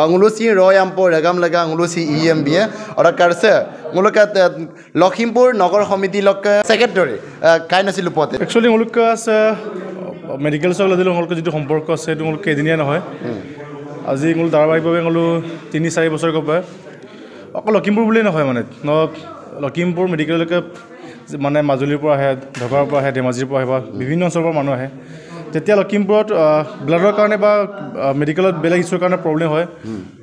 ngulusi royampo regam laga ngulusi EMBA ora karse nguluka Lakhimpur Nagar Committee lok secretary kaina silu pote actually nguluka আছে medical সগলা দিলে nguluka যেটো সম্পৰ্ক আছে এটো nguluka এদিনিয়া নহয় আজি ngul ধাৰাবাহিকভাৱে ngulu 3-4 বছৰ গপা অকল লখিমপুৰ বুলি নহয় মানে লখিমপুৰ মেডিকেললৈকে মানে মাজুলীৰ পৰা আহে ঢাকাৰ পৰা আহে ধেমাজিৰ পৰা আহে বা বিভিন্ন অঞ্চলৰ পৰা মানুহ আহে তেতিয়া লখিমপুৰত ব্লাডৰ কাৰণে বা মেডিকেলত বেলেগ ইছ্যুৰ কাৰণে প্ৰব্লেম হয়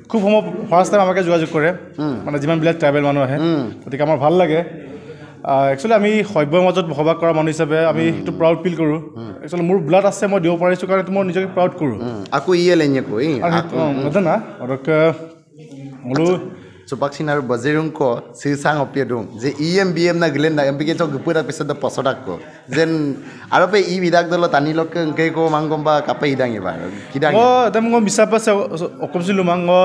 খুব সময় ফাৰ্ষ্ট টাইম আমাকে যোগাযোগ কৰে মানে যিমান বিলাক ট্ৰাইবেল মানুহ আহে গতিকে আমাৰ ভাল লাগে একচুৱেলি আমি সভ্যৰ মাজত বসবাস কৰা মানুহ হিচাপে আমি এইটো প্ৰাউড ফিল কৰোঁ একচুৱেলি মোৰ ব্লাড আছে মই দিব পাৰিছোঁ কাৰণে মই নিজকে প্ৰাউড কৰোঁ আকৌ ইয়েলেnye কৈ না মোলো Supaksin aru bazirung ko sisang opiadung je EMBM na gilen na MPK to gupura episode posodak ko zen aro pe I bidak dolo tani lok ngke ko mangomba kape idang iba kidang dem ngo misapa se okomsilu mango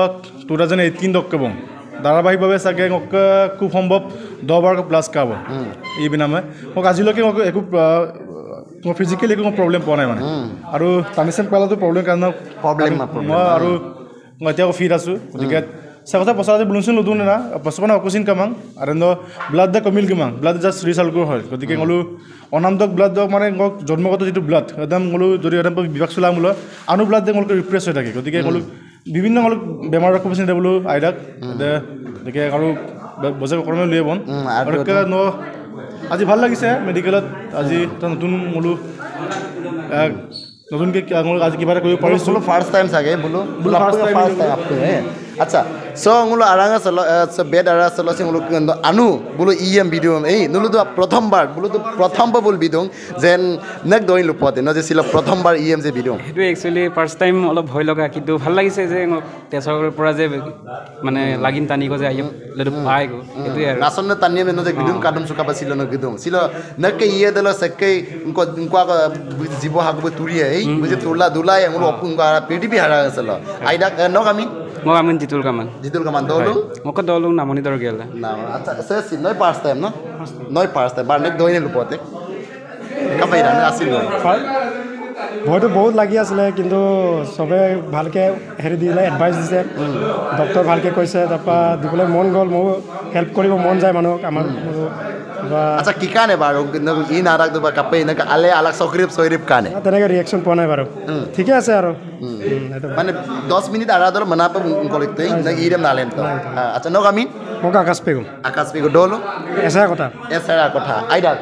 2018 dok kebong ধাৰাবাহিক ভাবে সাকে ngok খুব সম্ভৱ 10 বার plus কাব এই বিনামে মোক আজিলৈকে মোক একো physically কোনো প্ৰবলেম পোৱা নাই মানে আৰু টানিসেন পেলাটো প্ৰবলেম কাৰণ প্ৰবলেম আৰু মই এতিয়া ফিট আছো গতিকে Sakota pasal itu belum sih ludu nena, pasal akusin kamang, ada no blood dah kamil kamang, blood just result go hal. Ketika ngulu onam dok blood dok mana ngok jodmo kata itu blood, adam ngulu jadi adam bibak sulam ngulu, anu blood deh ngulu repress ada ke. Ketika ngulu bibinna ngulu bemar aku pasti dah ngulu aidak, ada ketika ngulu bosnya korang lihat bon, mereka no, aji ভাল লাগিছে মেডিকেলত আজি নতুন ngulu নতুন কে ngulu আজি কিবা কৰিব পাৰিছো ফার্স্ট টাইম সাগে বলো ফার্স্ট টাইম আপনি আচ্ছা so ngulo aranga solo bed ara solo sing ngulo anu bulu EM video ei nulu to প্রথমবার bulu to প্রথমবার bul bidong zen nek doin lupote no je silo প্রথমবার EM je video এটো actually first time অলপ ভয় লগা কিন্তু ভাল লাগিছে যে তেছৰ পৰা যে মানে লাগিন টানি গো যে আইম লদু পাই গো এটো আৰু নাসন না টানি no je gidum kadum suka basilo no gidum silo nek ke iye delo sekke unko jibo hagbo turi ei buje turla dulai ngulo opunga PDP hara selo aida no kami মই আমিন জিতুল কামান দলু মক দলু নামনি দৰ গেল না আচ্ছা সে নয় ফার্স্ট টাইম no নয় ফার্স্ট টাইম বার nek doine lupote কাপাইরা না আসিল ভয়তো বহুত লাগি আছিলে কিন্তু সবে ভালকে হেৰি দিলে এডভাইস দিছে ডক্টৰ ভালকে কৈছে তাৰপা দিবলৈ মন গল মই হেল্প কৰিব মন যায় মানুহক আমাৰ আচ্ছা কি কানে বাৰু ই নাৰাক দবা কাপে না আলে আলাক সক্ৰিপ কানে তেনেকে ৰিয়েকচন পোৱা নাই বাৰু ঠিকে আছে আৰু মানে 10 মিনিট আৰা দল মনা পে কলিতে না ইরেম নালেন তো আচ্ছা নো কামি মোক আকাশ পেগো ডলো এসা কথা আইডা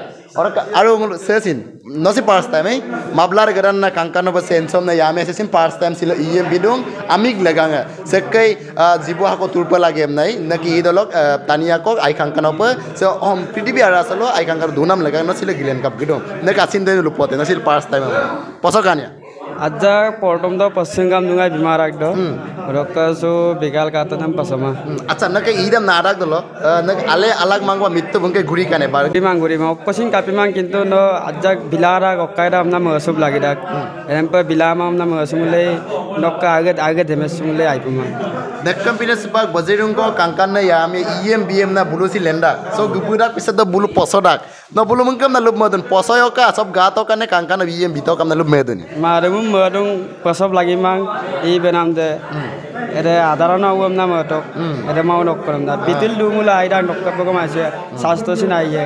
আৰু সেসিন নসি ফার্স্ট টাইম এই মাবলার গরান না কাঙ্কানো বা সেনসম না ইয়ামে সেসিন ফার্স্ট টাইম ছিল ইএম বিদুং আমিক লাগাঙ্গা সেকই জিবো হাকো তুরপা লাগেম নাই নাকি ইদলক তানিয়া কক আই কাঙ্কানো পে সে হম পৃথিবী আর আসলো আই কাঙ্কার দুনাম লাগাং না ছিল গিলেন কাপ গিদুং নাকি আসিন দেন লুপতে না ছিল ফার্স্ট টাইম পছকানিয়া আজা পৰটম দ পশ্চিমগাম দুঙাই বিমাৰ আগদ ৰকাসু বিগাল কাতনাম পাছমা আচ্ছা নাকি ইদাম নাৰাক দল নাকি আলে আলাগ মাংবা মিত্য বংকে ঘুরি কানে বার ঘুরি মা পশ্চিম কাপিমাং কিন্তু ন আজা বিলারা গকাইদা আমনা মসুব লাগিদাক এমপা বিলামা আমনা মসুমলে নক্কা আগে দেমেসুমলে আইপুমা নেকম পিনে সিপাক বজেরুঙ্গ কাঙ্কান না ইয়ামে EMBM না বুলুসি লেন্ডা সো গুপুরাক পিছত বুলু পছদাক ন বুলু মংকাম না লুব মদন পছয়কা সব গাতো কানে কাঙ্কান EM বিতক কাম না লুব মেদনি মারুম মদং পছব লাগিমাং ই বেনাম দে এরে আধারণ আউম নাম অটক এরে মাউ নক করম দা বিতিল দুমুলা আইডা নক কপগম আছে সাস্তসিন আইয়ে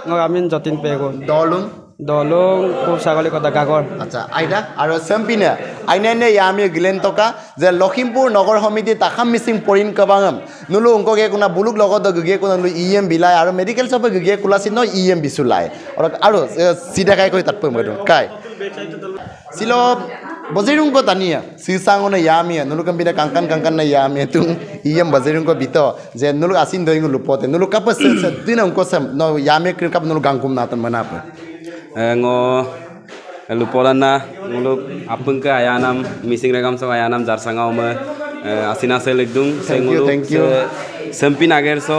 নগামিন যতিন পেগো দলং খুব ছাগলী কথা গাগর আচ্ছা আইডা আর সেমপিনে আইনাইনে ইয়ামি গিলেন টকা যে লখিমপুর নগর সমিতি তাখাম মিসিং পরিন কবাঙম নুলু অঙ্ককে কোনা বুলুক লগত গগে কোনা EM বিলাই আর মেডিকেল সব গগে কুলাসি ন EM বিসুলাই আর সিধা কাই কই তাতপ মদন কাই সিলো বজিরুঙ্গ তানিয়া সিসাঙ্গনে ইয়ামিয়া নুলু কম্পিনা কাঙ্কান না ইয়ামিয়া তুং EM বজিরুঙ্গ বিত যে নুলু আসিন দইঙ্গ লুপতে নুলু কাপস দিন অঙ্ক সেম ন ইয়ামে ক্রিম কাপ নুলু গাঙ্কুম নাতন মানাপ ngo lupolana nguluk apung ke ayanam missing regam so ayanam jarsangau me asina selegdung senguluk sempin ager so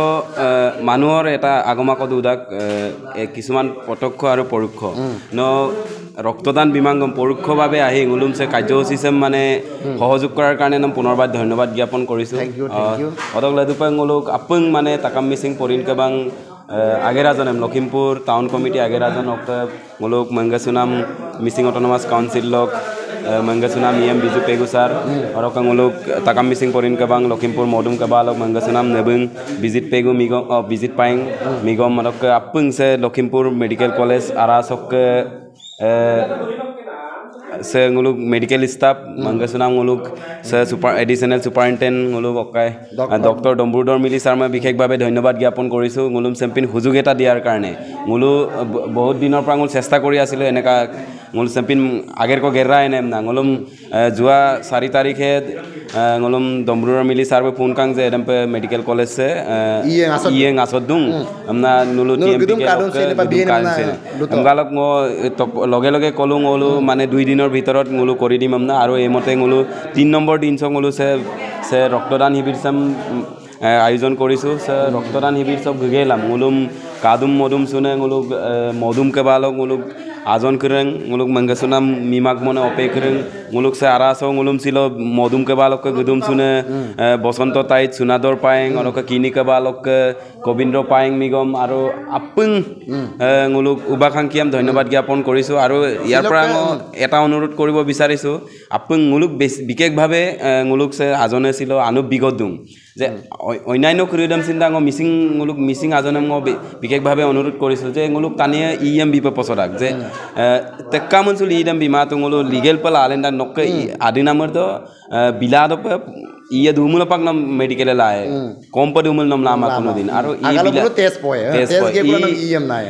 manuhor eta agoma kodudak kisuman potokho aru porukho no রক্তদান বিমাঙ্গম পৰোক্ষভাৱে আহি উলুমছে কাৰ্যসূচীসম মানে সহযোগ কৰাৰ কাৰণে নাম পুনৰবাৰ ধন্যবাদ জ্ঞাপন কৰিছো অদক লাদুপাং ngoluk apung মানে তাকাম মিসিং পরিন কেবাং আগেরাজনম লখিমপুর টাউন কমিটি আগেরাজন অক্ত ngoluk মংগাসুনাম মিসিং অটোনমাস কাউন্সিল লক Manggasunam IM Biju Pegusar aro kanguluk takam missing porin kabang Lokhimpur modum kabalok Manggasunam nebung visit pegu migom visit paing migom aro ke apung se Lokhimpur Medical College arasok se nguluk medical staff Manggasunam nguluk se super additional superintendent nguluk okai Dr. Domburdor Mili Sharma বিশেষ ভাবে ধন্যবাদ জ্ঞাপন কৰিছো ngulum champion সুযোগ এটা দিয়াৰ কাৰণে ngulu বহুত দিনৰ পৰা ngul চেষ্টা কৰি আছিল এনেকা ngul champion আগেৰ কো গেৰা এনম না ngulum জুৱা 4 তাৰিখে ngulum Domburdor Mili Sharma phone কাং যে এডম মেডিকেল কলেজ সে ইয়েং আসদুং আমনা নুলু টিএমপি কে আমগালক মো লগে লগে কলু ngulu মানে 2 দিনৰ ভিতৰত ngulu কৰি দিম আমনা আৰু এমতে ngulu 3 নম্বৰ দিন ngulu সে ৰক্তদান শিবিৰ সাম আয়োজন কৰিছো সে ৰক্তদান শিবিৰ সব গগেলাম ngulum কাদুম মদুম সুনে ngulu মদুম কেবালক ngulu আজন করং nguluk Manggasunam মিমাক মনে অপে করং nguluk সে আরাসো ngulum ছিল মদুম কেবালক গদুম সুনে বসন্ত তাইত সুনাদর পায়েং অনক কিনি কেবালক গোবিন্দ্র পায়েং মিগম আৰু আপং nguluk উবাখাংকিয়াম ধন্যবাদ জ্ঞাপন কৰিছো আৰু ইয়াৰ পৰা এটা অনুৰোধ কৰিব বিচাৰিছো আপং nguluk বিশেষভাৱে nguluk সে আজনে ছিল আনুপ বিগদুং যে অন্যান্য ক্ৰীডম চিন্তা মিসিং nguluk মিসিং আজনে বিশেষভাৱে অনুৰোধ কৰিছো যে nguluk তানিয়ে ইএম বিপ পছৰাক যে তেক্কা মনসুল ইএম বিমা তুঙলো লিগেল পলা আলেন্দা নক আদিনামৰ দ বিলাদ ইয়ে দুমুল পাক নাম মেডিকেল লায় কম পদ উমুল নাম লামা কোনো দিন আৰু ই বিলা টেস্ট পয় গে পুৰা ইএম নাই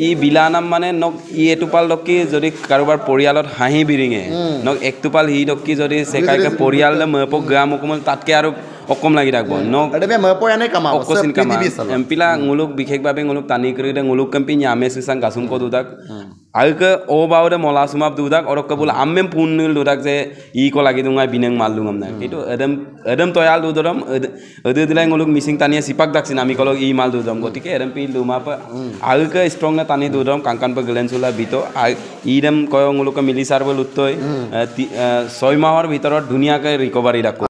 ই বিলা নাম মানে নক ই এটুপাল লকি যদি কাৰোবাৰ পৰিয়ালত হাঁহি বিৰিঙে নক একটুপাল হি লকি যদি সেকাইকে পৰিয়াল মপক গ্ৰাম অকমল তাতকে আৰু অকম লাগি থাকব নক এডবে মপয়ানে কামাব এমপিলা nguluk বিশেষভাৱে nguluk টানি কৰি nguluk কেম্পি য়ামে সুসাং গাসুম কো দুদাক আইকে ও বাউরে মলা সুমাপ দুদাক অরক কবুল আমেম পুননিল দুদাক যে ই কো লাগি দুঙাই বিনেং মাললুম আমনা এটো এদম তয়াল দুদরম এদে দিলাই nguluk মিসিং টানিয়ে সিপাক দাকছিন আমি কলক ই মাল দুদম গটিকে এদম পি লুমাপ আইকে স্ট্রং না টানি দুদম কাংকান প গলেনসুলা বিতো ইদম কয় nguluk মিলি সার্ভ লুত্তই 6 মাহৰ ভিতৰত ধুনিয়াকে ৰিকভাৰি ৰাখো